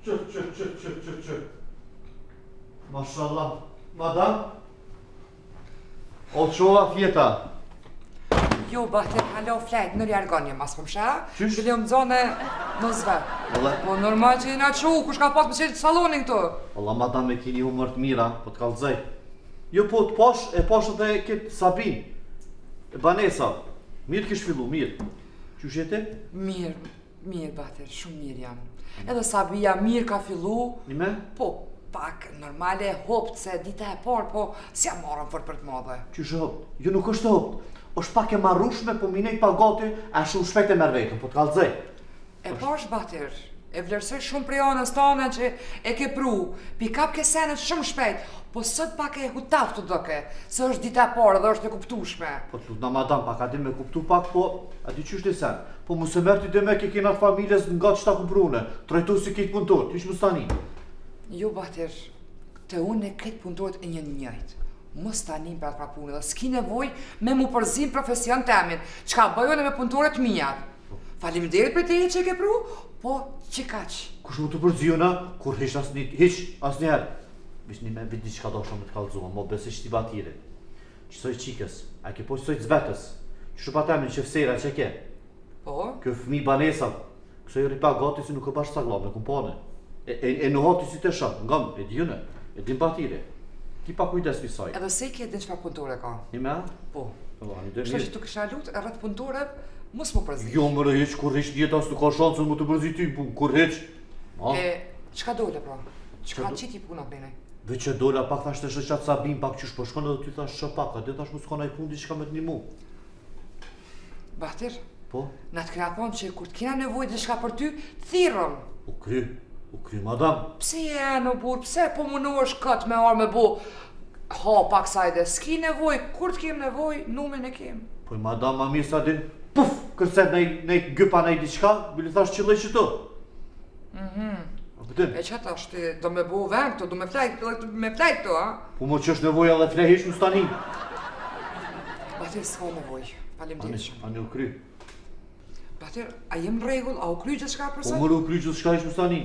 Që. Mashallah. Madam? O qova fjeta? Jo, Bahter, halo flejt, nër jargonje, mas për msha? Qysh? Bile më zone në zve. Po normal që jena qu, kush ka pas më qenë salonin këtu? Allah, madam, e kini humër të mira, po të kalëzaj. Jo, po të pash, e pash edhe këtë Sabin. E Banesa. Mirë kish fillu, mirë. Qysh jete? Mirë, Bahter, shumë mirë jam. Edhe Sabia mirë ka fillu. Nime? Po, pak normale hopt se dita e parë, po si jam marrën fort për të madhe. Qysh e hopt? Jo, nuk është hopt. Është pak e marrushme, po minej pa gati, a shumë shpejt e merr vetën, po të kalëzaj. E pash, Bahter, e vlerësoj shumë prej anës tane që e ke pru, pikap ke senet shumë shpejt, po sot pak e hutaf të doke, se është dita e parë dhe është e kuptushme. Po të lutna madam, pak a di me kuptu pak, po a di qysh të sen. Po mu se mërë ti dhe me ke kena familjes nga që ta kumprune, trajtu si kitë punëtor, ti që më stani. Jo, Bahter, të unë e këtë punëtorët e njëjtë. Mos tani për atë pra punë dhe s'ki nevoj me mu përzim profesion të amin, qka bëjone me punëtorët mijat. Faleminderit për te që e ke pru, po që kaq. Kush mu të përzijona, kur hish asnjëherë. Vish një me vit një qka do shumë të kalëzua, mo besë ishti batire. Qësoj qikës, a ke po qësoj të zbetës, që shu pa temin që fësera që ke. Po? Kjo fëmi Banesa, kësoj ripa gati si nuk e bashkë sagla me kumpane. E në hati si të shumë, ngam, e dijune, e dim batire. Ti pa kujdes pisaj. Edhe se ke din çfarë punëtore ka? Një me? Po. Kështu Kështu që tu kisha lut rreth punëtore, mos më përzi. Jo më hiç, kur hiç djeta s'u ka shansën mu të përzi ty, kur hiç. E, çka dole pra? Çka qiti puna bene? Veç që dola pak thash të shoqat Sabin pak qysh po shkon edhe ty thash ç'a pak, a dhe thash mos shkon ai punë diçka me të ndihmu. Bahter, Po? na të kena thonë që kur të kena nevojë diçka për ty, thirrëm. U kry madam. Pse je në burë, pse po munohesh këtë me arë me bu? Pak sajde, s'ki nevoj, kur të kem nevoj, numin e kem. Po madam, ma mirë sa din, puf, kërcet nej gypa nej diçka, bili thash qëlloj që tu. A pëtën? E që ta shti, do me bu vend këtu, do me flajt këtu, a? Po më që është nevoja dhe flehish më stani. Bahter, s'ka nevoj, faleminderit shumë. Ani u kry. Bahter, a jem rregull, a u kry gjithçka për Po sot? mërë u kry gjithçka ish më stani.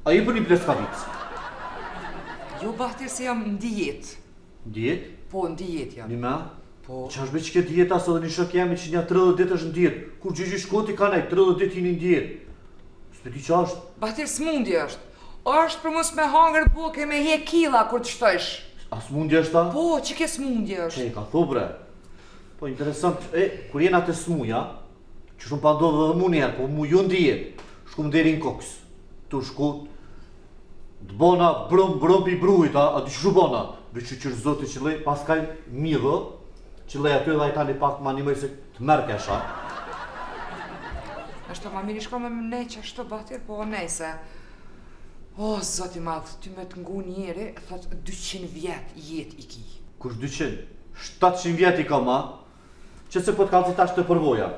A i për një pleskavicë? Jo, Bahter, se jam në dijet. Djetë? Po, në dijet jam. Një me? Po. Qa është be që ke djeta së dhe një shok jemi që një 30 ditë është në djetë. Kur gjyqy shkoti ka nej, 30 ditë jini në djetë. Së ti qa është? Bahter, s'mundi është. është për mos me hangër buke me he kila kur të shtojsh. A smundje është ta? Po, që ke s'mundi është? Që i ka thu bre? Po interesant, kur jena të smuja, që shumë pa ndodhë dhe mu njerë, po mu ju në djetë, shkum deri në koks. Tu shku, të bona brëm pi brujt, a di që bona? Veç që zoti që lej, pas kaj midhë, që lej aty dhe a i tani pak ma një mëjë se të merë kesha. Ashtë ma mirë shko me ne që ashtu Bahter, po nejse. O, zoti madhë, ty me të ngu njeri, thot 200 vjet jet i ki. Kush 200? 700 vjet i ka ma, që se po të kalëzi tash të përvoja.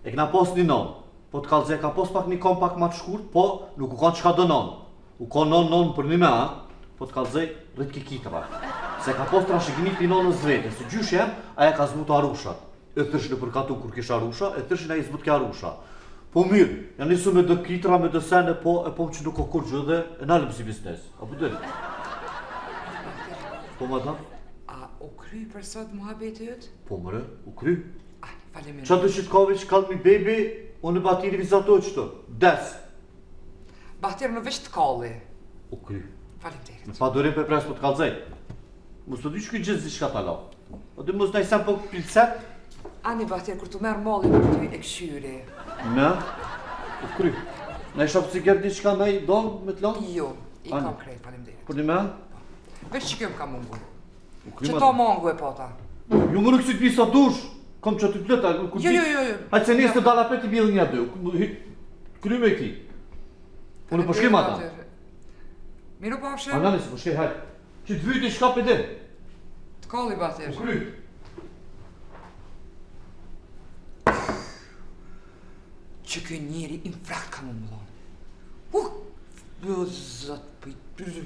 E kna pos një non, po të kalëzi e ka pos pak një kom pak ma të shkurt, po nuk u kanë qka do non. U ka non për një me, po të kalëzi rrit kikitra. Se ka pos trashëgimit një nonës zvete, se gjyshem, aja ka zbutë arushat. E thërshin e përkatu kur kish arusha, e thërshin aja i zbutë ke arusha. Po mirë, janë nisu me dë kitra, me dë sene, po që nuk ka kur gjë dhe e nalëm si biznes. A po dërë? Po madam? A u kry për sot muhabeti jëtë? Po mëre, u kry. Faleminderit. Qa të që të kave që kallë mi baby, unë e batiri vizatoj qëto, des. Bahter në veç të kalli. U kry. Faleminderit. Me pa dorim për pres po të kalzej. Mos të dy që këj gjithë zi shka ta lau. O dhe mos nëjë sem po pilset. Ani Bahter, kur të merë molli për ty e këshyri. Me? U kry. Në i shafë ciker di qka nëjë donë me të lau? Jo, i kam krejt, faleminderit. Për një me? Veç që kjo më ka mungu. U kry Që ta mungu e pota. Ju më rëkësit pisa dush. Kom që të pleta. Jo. Hajtë se njës të dala pet i bjellë një dy. Kry me ki. Unë po shkim ata. Miru pafshim. Analisi, po shkej, hajtë. Që të vyti shka për din. Të kalli Bahter. U kry. Që kjo njeri infrakt ka më mëllon. Zot, për